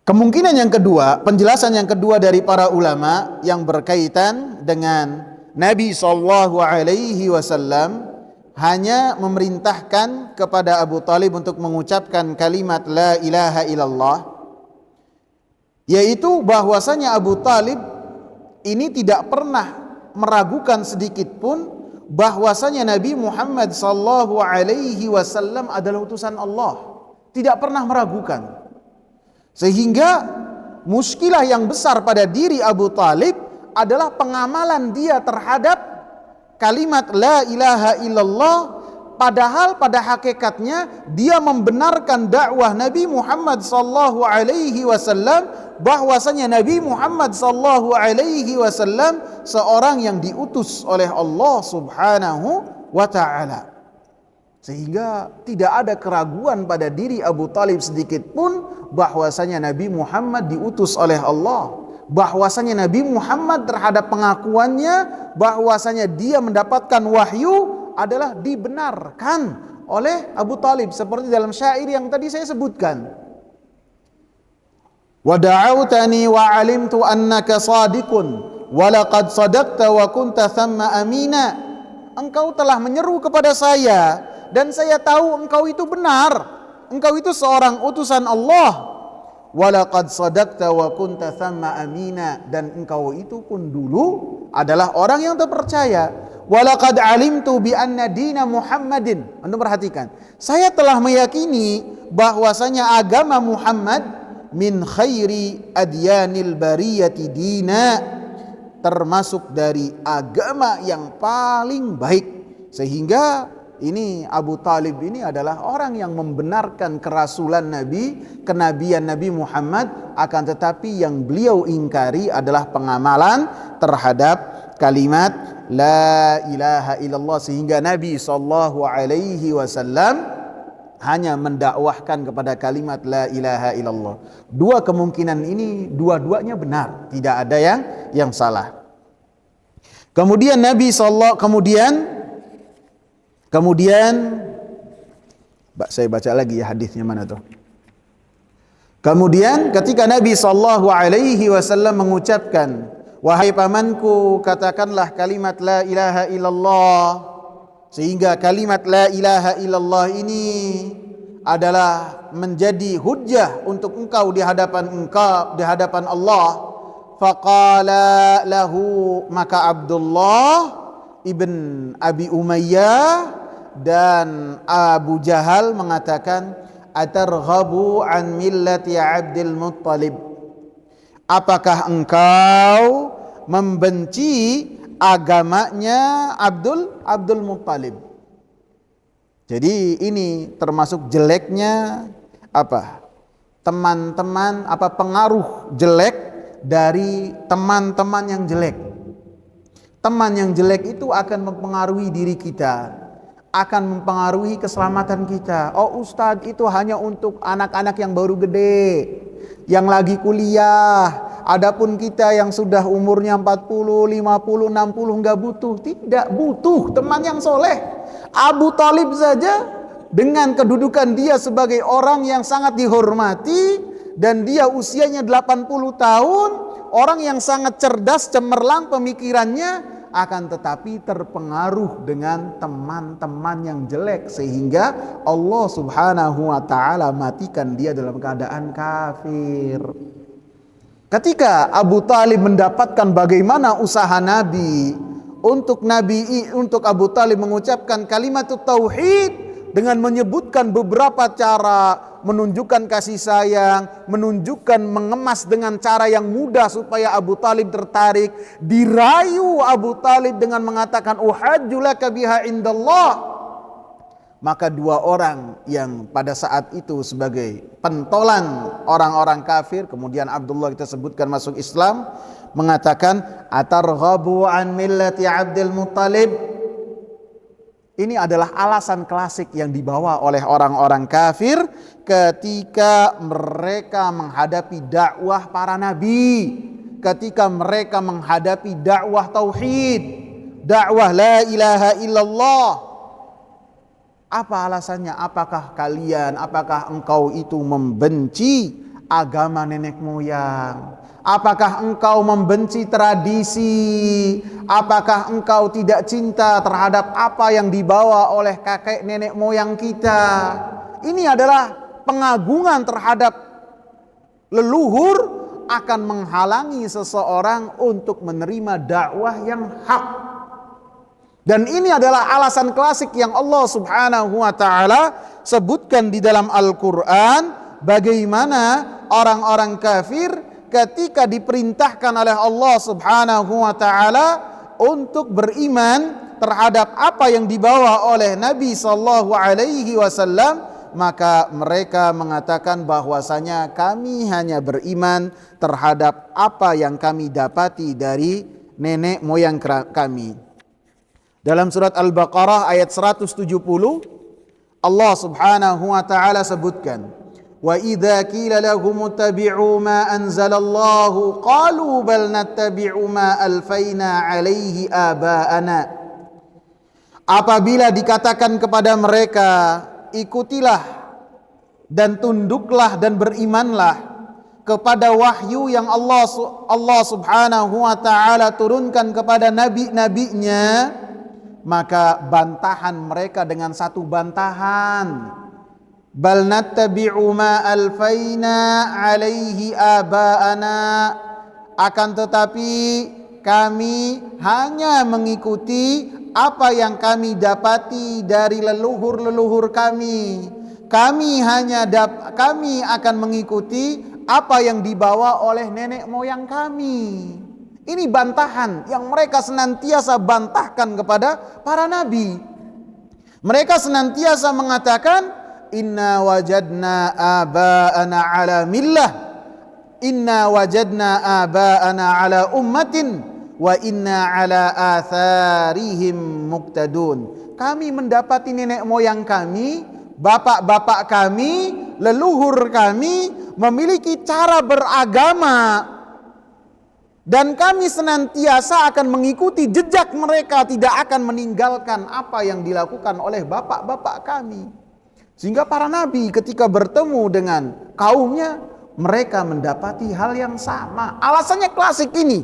Kemungkinan yang kedua, penjelasan yang kedua dari para ulama yang berkaitan dengan Nabi sallallahu alaihi wasallam hanya memerintahkan kepada Abu Talib untuk mengucapkan kalimat la ilaha illallah, yaitu bahwasanya Abu Talib ini tidak pernah meragukan sedikit pun bahwasanya Nabi Muhammad sallallahu alaihi wasallam adalah utusan Allah. Tidak pernah meragukan. Sehingga muskilah yang besar pada diri Abu Talib adalah pengamalan dia terhadap kalimat la ilaha illallah, padahal pada hakikatnya dia membenarkan dakwah Nabi Muhammad sallallahu alaihi wasallam bahwasanya Nabi Muhammad sallallahu alaihi wasallam seorang yang diutus oleh Allah Subhanahu wa taala. Sehingga tidak ada keraguan pada diri Abu Talib sedikit pun bahwasanya Nabi Muhammad diutus oleh Allah, bahwasanya Nabi Muhammad terhadap pengakuannya bahwasanya dia mendapatkan wahyu adalah dibenarkan oleh Abu Talib, seperti dalam syair yang tadi saya sebutkan. Wa da'awtani wa 'alimtu annaka shadiqun wa laqad sadaqta wa kunta thamma amina. Engkau telah menyeru kepada saya dan saya tahu engkau itu benar. Engkau itu seorang utusan Allah. Walaqad sadaqta wa kunta thamma amina, dan engkau itu pun dulu adalah orang yang terpercaya. Walaqad alimtu bi anna dina Muhammadin. Anda perhatikan, saya telah meyakini bahwasanya agama Muhammad min khairi adyanil bariyati dina, termasuk dari agama yang paling baik. Sehingga ini Abu Talib ini adalah orang yang membenarkan kerasulan Nabi, kenabian Nabi Muhammad, akan tetapi yang beliau ingkari adalah pengamalan terhadap kalimat la ilaha illallah, sehingga Nabi sallallahu alaihi wasallam hanya mendakwahkan kepada kalimat la ilaha illallah. Dua kemungkinan ini dua-duanya benar, tidak ada yang salah. Kemudian Nabi sallallahu Kemudian saya baca lagi ya hadisnya mana tuh. Kemudian ketika Nabi sallallahu alaihi wasallam mengucapkan, wahai pamanku, katakanlah kalimat la ilaha illallah, sehingga kalimat la ilaha illallah ini adalah menjadi hujjah untuk engkau di hadapan Allah. Faqala lahu, maka Abdullah ibn Abi Umayyah dan Abu Jahal mengatakan, atarghabu an millati Abdul Muttalib, apakah engkau membenci agamanya Abdul Muttalib? Jadi ini termasuk jeleknya teman-teman, pengaruh jelek dari teman-teman yang jelek. Teman yang jelek itu akan mempengaruhi diri kita, akan mempengaruhi keselamatan kita. Oh, Ustadz itu hanya untuk anak-anak yang baru gede, yang lagi kuliah. Adapun kita yang sudah umurnya 40, 50, 60 enggak butuh. Tidak butuh teman yang soleh. Abu Talib saja dengan kedudukan dia sebagai orang yang sangat dihormati dan dia usianya 80 tahun, orang yang sangat cerdas, cemerlang pemikirannya, akan tetapi terpengaruh dengan teman-teman yang jelek sehingga Allah Subhanahu wa taala matikan dia dalam keadaan kafir. Ketika Abu Talib mendapatkan bagaimana usaha Nabi untuk Abu Talib mengucapkan kalimat tauhid dengan menyebutkan beberapa cara, menunjukkan kasih sayang, menunjukkan mengemas dengan cara yang mudah supaya Abu Talib tertarik, dirayu Abu Talib dengan mengatakan uhajjulaka biha indallah. Maka dua orang yang pada saat itu sebagai pentolan orang-orang kafir, kemudian Abdullah kita sebutkan masuk Islam, mengatakan atarghabu an millati Abdul Muttalib. Ini adalah alasan klasik yang dibawa oleh orang-orang kafir ketika mereka menghadapi dakwah para nabi, ketika mereka menghadapi dakwah tauhid, dakwah la ilaha illallah. Apa alasannya? Apakah engkau itu membenci agama nenek moyang? Apakah engkau membenci tradisi? Apakah engkau tidak cinta terhadap apa yang dibawa oleh kakek nenek moyang kita? Ini adalah pengagungan terhadap leluhur akan menghalangi seseorang untuk menerima dakwah yang hak. Dan ini adalah alasan klasik yang Allah Subhanahu wa taala sebutkan di dalam Al-Qur'an, bagaimana orang-orang kafir ketika diperintahkan oleh Allah Subhanahu wa taala untuk beriman terhadap apa yang dibawa oleh Nabi sallallahu alaihi wasallam, maka mereka mengatakan bahwasanya kami hanya beriman terhadap apa yang kami dapati dari nenek moyang kami. Dalam surat Al-Baqarah ayat 170 Allah Subhanahu wa taala sebutkan, wa idza qila lahum ittabi'u ma anzalallahu qalu bal nattabi'u ma alfaina 'alaihi aba'ana. Apabila dikatakan kepada mereka, ikutilah dan tunduklah dan berimanlah kepada wahyu yang Allah Subhanahu wa taala turunkan kepada nabi-nabinya, maka bantahan mereka dengan satu bantahan, bal nattabi'u ma alfaina 'alaihi aba'ana, akan tetapi kami hanya mengikuti apa yang kami dapati dari leluhur-leluhur kami. Kami akan mengikuti apa yang dibawa oleh nenek moyang kami. Ini bantahan yang mereka senantiasa bantahkan kepada para nabi. Mereka senantiasa mengatakan, inna wajadna aba'ana ala millah, inna wajadna aba'ana ala ummatin, wa inna ala atharihim muqtadun. Kami mendapati nenek moyang kami, bapak-bapak kami, leluhur kami memiliki cara beragama, dan kami senantiasa akan mengikuti jejak mereka, tidak akan meninggalkan apa yang dilakukan oleh bapak-bapak kami. Sehingga para nabi ketika bertemu dengan kaumnya, mereka mendapati hal yang sama. Alasannya klasik ini,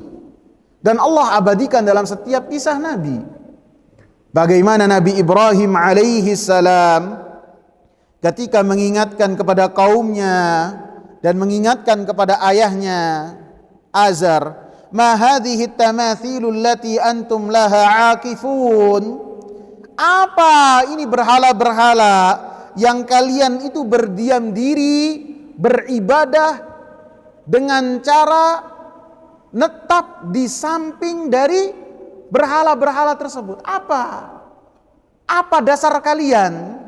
dan Allah abadikan dalam setiap kisah nabi. Bagaimana Nabi Ibrahim alaihi salam ketika mengingatkan kepada kaumnya dan mengingatkan kepada ayahnya Azar, ma hadhihi tamathilul lati antum laha akifun. Apa ini berhala-berhala yang kalian itu berdiam diri, beribadah dengan cara netap di samping dari berhala-berhala tersebut? Apa dasar kalian?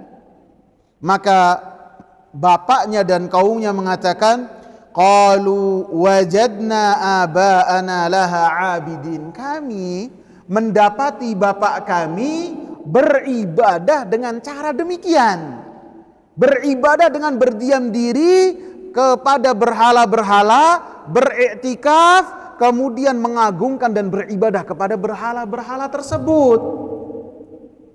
Maka bapaknya dan kaumnya mengatakan, qalu wajadna aba'ana laha abidin. Kami mendapati bapak kami beribadah dengan cara demikian. Beribadah dengan berdiam diri kepada berhala-berhala, beriktikaf, kemudian mengagungkan dan beribadah kepada berhala-berhala tersebut.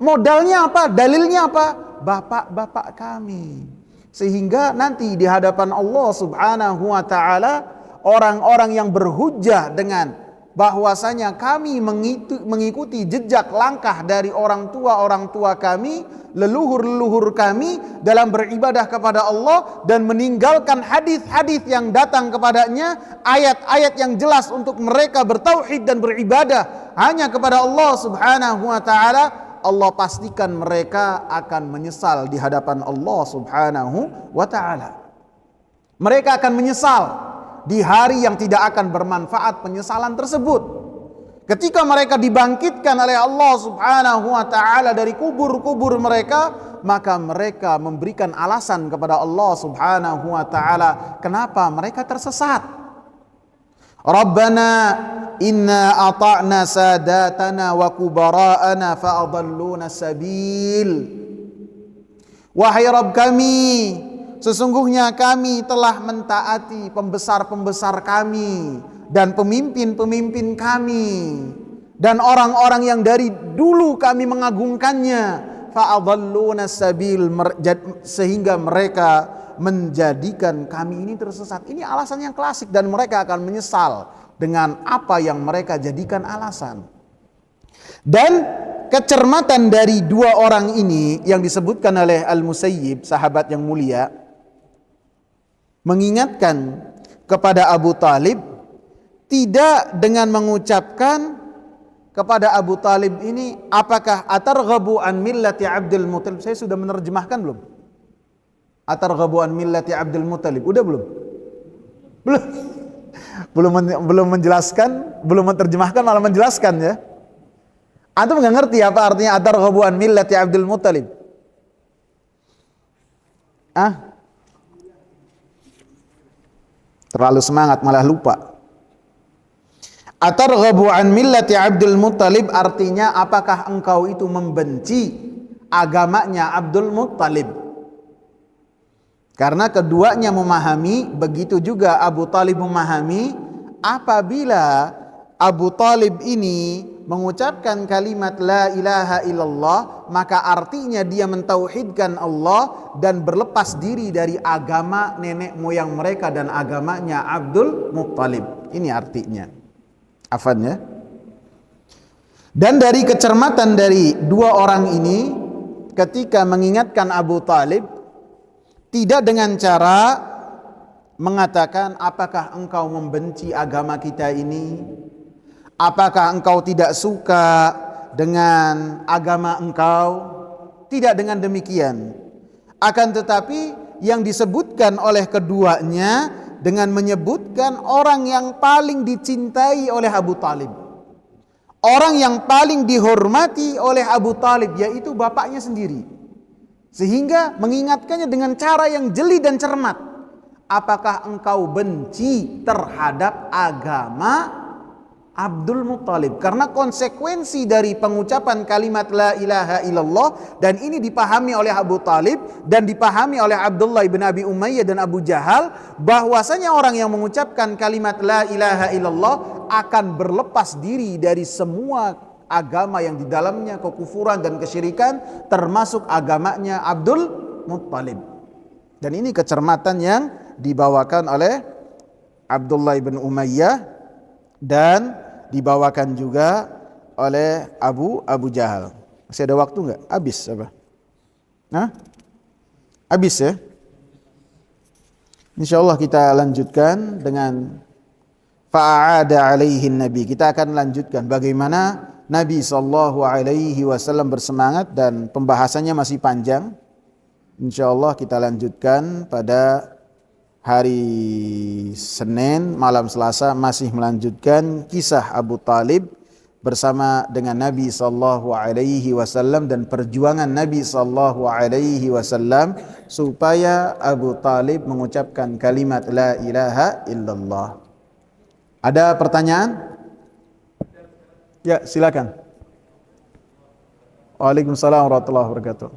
Modalnya apa? Dalilnya apa? Bapak-bapak kami. Sehingga nanti di hadapan Allah Subhanahu wa taala, orang-orang yang berhujjah dengan bahwasanya kami mengikuti jejak langkah dari orang tua kami, leluhur-leluhur kami dalam beribadah kepada Allah dan meninggalkan hadis-hadis yang datang kepadanya, ayat-ayat yang jelas untuk mereka bertauhid dan beribadah hanya kepada Allah Subhanahu wa taala, Allah pastikan mereka akan menyesal di hadapan Allah Subhanahu wa taala. Mereka akan menyesal di hari yang tidak akan bermanfaat penyesalan tersebut. Ketika mereka dibangkitkan oleh Allah Subhanahu wa taala dari kubur-kubur mereka, maka mereka memberikan alasan kepada Allah Subhanahu wa taala kenapa mereka tersesat. Rabbana inna ata'na sadatana wa kubara'ana fa'adalluna sabil. Wahai Rabb kami, sesungguhnya kami telah mentaati pembesar-pembesar kami dan pemimpin-pemimpin kami dan orang-orang yang dari dulu kami mengagungkannya, fa'adalluna sabil, sehingga mereka menjadikan kami ini tersesat. Ini alasan yang klasik dan mereka akan menyesal dengan apa yang mereka jadikan alasan. Dan kecermatan dari dua orang ini yang disebutkan oleh Al-Musayyib, sahabat yang mulia, mengingatkan kepada Abu Talib, tidak dengan mengucapkan kepada Abu Talib ini, apakah atarghabu an millati Abdul Muttalib? Saya sudah menerjemahkan belum? Atarghabu an millati Abdul Muttalib. Udah belum? Belum menjelaskan, belum menerjemahkan, malah menjelaskan ya. Antum nggak ngerti apa artinya atarghabu an millati Abdul Muttalib? Terlalu semangat malah lupa. Atarghabu an millati Abdul Muttalib artinya, apakah engkau itu membenci agamanya Abdul Muttalib? Karena keduanya memahami, begitu juga Abu Talib memahami, apabila Abu Talib ini mengucapkan kalimat la ilaha illallah, maka artinya dia mentauhidkan Allah dan berlepas diri dari agama nenek moyang mereka dan agamanya Abdul Muttalib. Ini artinya. Afan ya. Dan dari kecermatan dari dua orang ini, ketika mengingatkan Abu Talib, tidak dengan cara mengatakan apakah engkau membenci agama kita ini, apakah engkau tidak suka dengan agama engkau. Tidak dengan demikian. Akan tetapi yang disebutkan oleh keduanya dengan menyebutkan orang yang paling dicintai oleh Abu Talib, orang yang paling dihormati oleh Abu Talib, yaitu bapaknya sendiri. Sehingga mengingatkannya dengan cara yang jeli dan cermat. Apakah engkau benci terhadap agama Abdul Muttalib? Karena konsekuensi dari pengucapan kalimat la ilaha illallah, dan ini dipahami oleh Abu Talib dan dipahami oleh Abdullah bin Abi Umayyah dan Abu Jahal, bahwasanya orang yang mengucapkan kalimat la ilaha illallah akan berlepas diri dari semua agama yang di dalamnya kekufuran dan kesyirikan, termasuk agamanya Abdul Muttalib. Dan ini kecermatan yang dibawakan oleh Abdullah bin Umayyah dan dibawakan juga oleh Abu Jahal. Masih ada waktu nggak? Habis apa? Habis ya. Insyaallah kita lanjutkan dengan fa'ada alaihin nabi. Kita akan lanjutkan bagaimana Nabi sallallahu alaihi wasallam bersemangat, dan pembahasannya masih panjang. Insyaallah kita lanjutkan pada hari Senin, malam Selasa, masih melanjutkan kisah Abu Talib bersama dengan Nabi sallallahu alaihi wasallam dan perjuangan Nabi sallallahu alaihi wasallam supaya Abu Talib mengucapkan kalimat la ilaha illallah. Ada pertanyaan? Ya, silakan. Waalaikumsalam warahmatullahi wabarakatuh.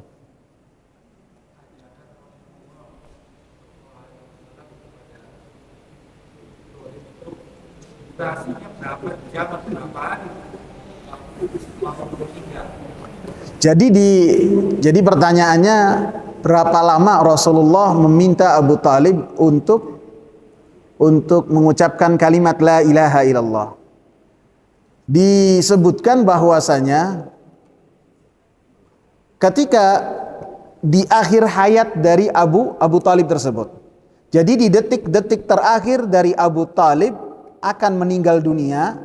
Jadi pertanyaannya, berapa lama Rasulullah meminta Abu Talib untuk mengucapkan kalimat la ilaha illallah? Disebutkan bahwasanya ketika di akhir hayat dari Abu Talib tersebut. Jadi di detik-detik terakhir dari Abu Talib akan meninggal dunia,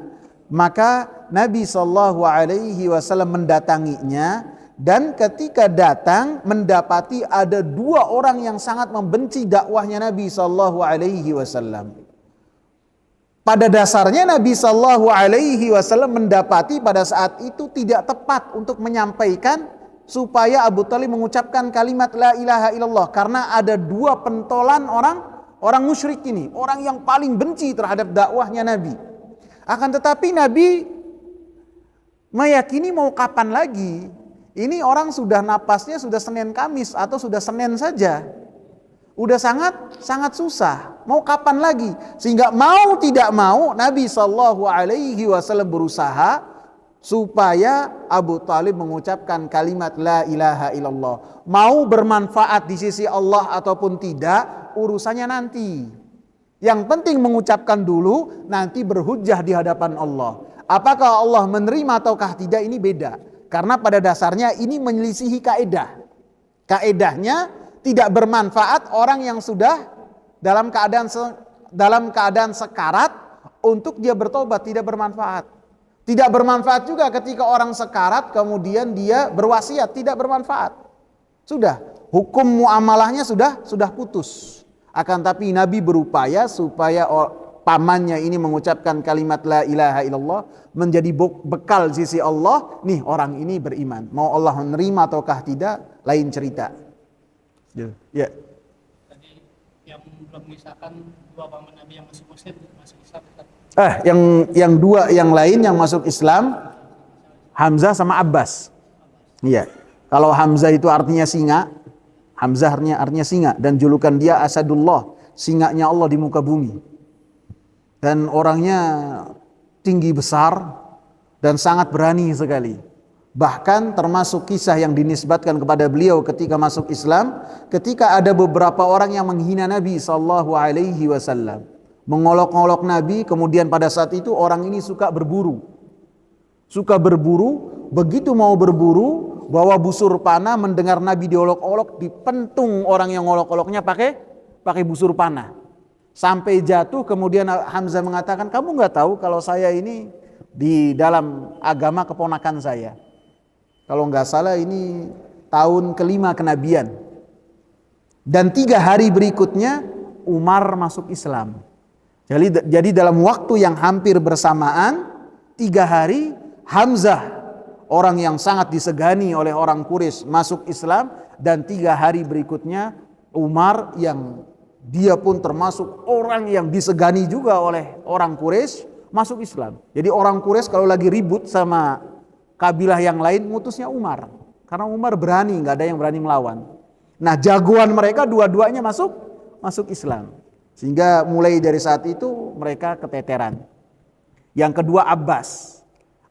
maka Nabi sallallahu alaihi wasallam mendatanginya, dan ketika datang mendapati ada dua orang yang sangat membenci dakwahnya Nabi sallallahu alaihi wasallam. Pada dasarnya Nabi sallallahu alaihi wasallam mendapati pada saat itu tidak tepat untuk menyampaikan supaya Abu Talib mengucapkan kalimat la ilaha illallah, karena ada dua pentolan orang musyrik ini, orang yang paling benci terhadap dakwahnya Nabi. Akan tetapi Nabi meyakini mau kapan lagi? Ini orang sudah napasnya sudah Senin Kamis atau sudah Senin saja. Udah sangat susah. Mau kapan lagi? Sehingga mau tidak mau Nabi sallallahu alaihi wasallam berusaha supaya Abu Talib mengucapkan kalimat la ilaha illallah. Mau bermanfaat di sisi Allah ataupun tidak, urusannya nanti. Yang penting mengucapkan dulu, nanti berhujjah di hadapan Allah. Apakah Allah menerima ataukah tidak, ini beda. Karena pada dasarnya ini menyelisihi kaedah. Kaedahnya tidak bermanfaat orang yang sudah dalam keadaan sekarat untuk dia bertobat, tidak bermanfaat. Tidak bermanfaat juga ketika orang sekarat kemudian dia berwasiat, tidak bermanfaat. Sudah, hukum muamalahnya sudah putus. Akan tapi Nabi berupaya supaya pamannya ini mengucapkan kalimat la ilaha illallah menjadi bekal sisi Allah. Nih orang ini beriman. Mau Allah menerima ataukah tidak, lain cerita. Ya. Tadi yang belum misalkan dua paman Nabi yang masuk Muslim, masuk Islam. Yang dua yang lain yang masuk Islam, Hamzah sama Abbas. Iya. Kalau Hamzah itu artinya singa, Hamzah artinya singa, dan julukan dia Asadullah, singanya Allah di muka bumi. Dan orangnya tinggi besar dan sangat berani sekali. Bahkan termasuk kisah yang dinisbatkan kepada beliau ketika masuk Islam, ketika ada beberapa orang yang menghina Nabi sallallahu alaihi wasallam, mengolok-olok Nabi, kemudian pada saat itu orang ini suka berburu, begitu mau berburu, bawa busur panah, mendengar Nabi diolok-olok, dipentung orang yang ngolok-oloknya pakai busur panah, sampai jatuh. Kemudian Hamzah mengatakan, kamu nggak tahu kalau saya ini di dalam agama keponakan saya, kalau nggak salah ini tahun kelima kenabian, dan 3 hari berikutnya Umar masuk Islam. Jadi dalam waktu yang hampir bersamaan, 3 hari Hamzah, orang yang sangat disegani oleh orang Quraisy, masuk Islam, dan 3 hari berikutnya Umar yang dia pun termasuk orang yang disegani juga oleh orang Quraisy, masuk Islam. Jadi orang Quraisy kalau lagi ribut sama kabilah yang lain, ngutusnya Umar, karena Umar berani, nggak ada yang berani melawan. Nah, jagoan mereka dua-duanya masuk Islam. Sehingga mulai dari saat itu mereka keteteran. Yang kedua Abbas.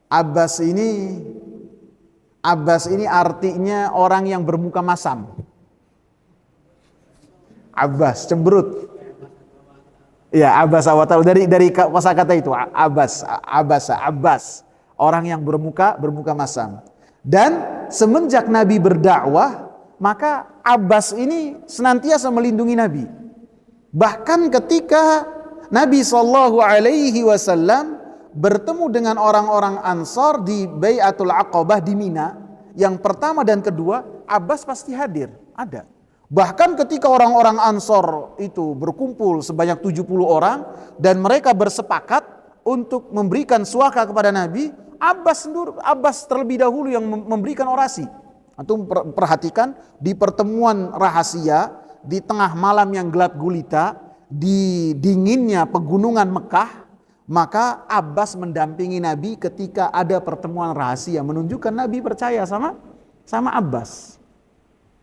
Abbas ini artinya orang yang bermuka masam. Abbas, cemberut. Ya, Abbas awal dari kosakata itu Abbas, orang yang bermuka masam. Dan semenjak Nabi berdakwah, maka Abbas ini senantiasa melindungi Nabi. Bahkan ketika Nabi SAW bertemu dengan orang-orang Ansar di Bai'atul Aqabah di Mina, yang pertama dan kedua, Abbas pasti hadir, ada. Bahkan ketika orang-orang Ansar itu berkumpul sebanyak 70 orang dan mereka bersepakat untuk memberikan suaka kepada Nabi, Abbas terlebih dahulu yang memberikan orasi. Antum perhatikan di pertemuan rahasia di tengah malam yang gelap gulita, di dinginnya pegunungan Mekah, maka Abbas mendampingi Nabi ketika ada pertemuan rahasia, menunjukkan Nabi percaya sama Abbas.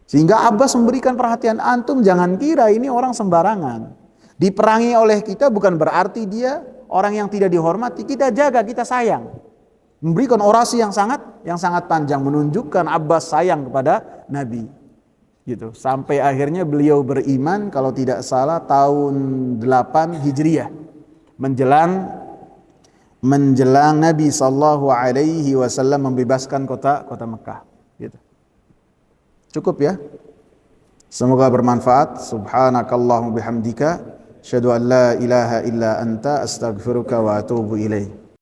Sehingga Abbas memberikan perhatian. Antum jangan kira ini orang sembarangan. Diperangi oleh kita bukan berarti dia orang yang tidak dihormati. Kita jaga, kita sayang. Memberikan orasi yang sangat panjang, menunjukkan Abbas sayang kepada Nabi. Gitu. Sampai akhirnya beliau beriman kalau tidak salah tahun 8 Hijriah. Menjelang Nabi SAW membebaskan kota Mekah. Gitu. Cukup ya. Semoga bermanfaat. Subhanakallahumma bihamdika, asyhadu an la ilaha illa anta, astaghfiruka wa atubu ilaik.